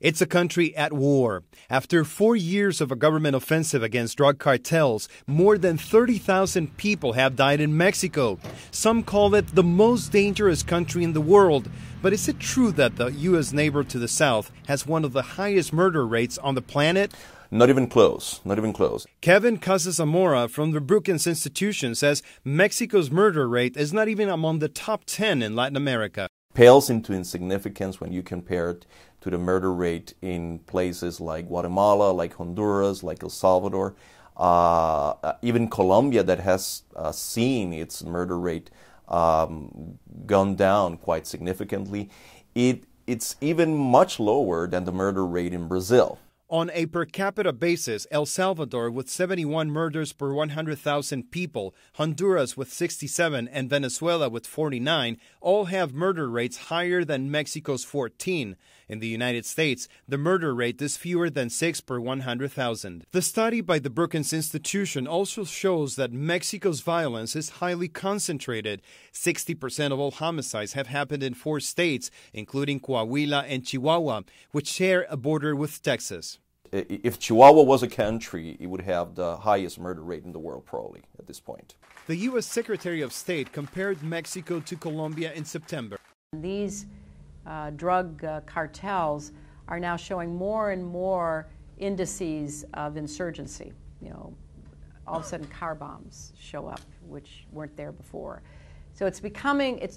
It's a country at war. After 4 years of a government offensive against drug cartels, more than 30,000 people have died in Mexico. Some call it the most dangerous country in the world. But is it true that the U.S. neighbor to the south has one of the highest murder rates on the planet? Not even close. Not even close. Kevin Casazamora from the Brookings Institution says Mexico's murder rate is not even among the top 10 in Latin America. Pales into insignificance when you compare it to the murder rate in places like Guatemala, like Honduras, like El Salvador, even Colombia, that has seen its murder rate gone down quite significantly. It's even much lower than the murder rate in Brazil. On a per capita basis, El Salvador with 71 murders per 100,000 people, Honduras with 67, and Venezuela with 49 all have murder rates higher than Mexico's 14. In the United States, the murder rate is fewer than 6 per 100,000. The study by the Brookings Institution also shows that Mexico's violence is highly concentrated. 60% of all homicides have happened in 4 states, including Coahuila and Chihuahua, which share a border with Texas. If Chihuahua was a country, it would have the highest murder rate in the world, probably, at this point. The U.S. Secretary of State compared Mexico to Colombia in September. These drug cartels are now showing more and more indices of insurgency. You know, all of a sudden car bombs show up, which weren't there before. So it's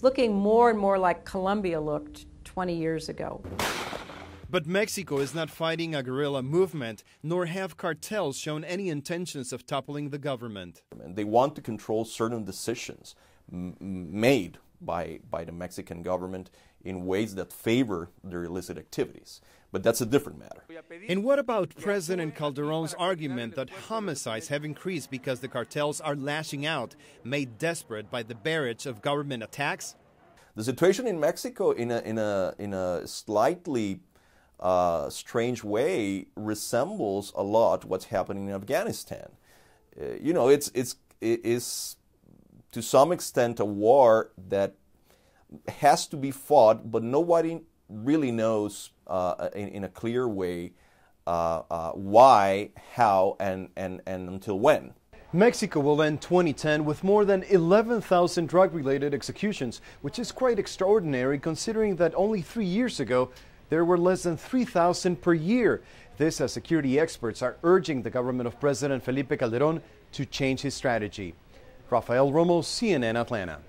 looking more and more like Colombia looked 20 years ago. But Mexico is not fighting a guerrilla movement, nor have cartels shown any intentions of toppling the government. They want to control certain decisions made by the Mexican government in ways that favor their illicit activities. But that's a different matter. And what about President Calderon's argument that homicides have increased because the cartels are lashing out, made desperate by the barrage of government attacks? The situation in Mexico, in a slightly strange way, resembles a lot what's happening in Afghanistan. You know, it is to some extent a war that has to be fought, but nobody really knows in a clear way why, how, and until when. Mexico will end 2010 with more than 11,000 drug-related executions, which is quite extraordinary considering that only 3 years ago there were less than 3,000 per year. This as security experts are urging the government of President Felipe Calderón to change his strategy. Rafael Romo, CNN Atlanta.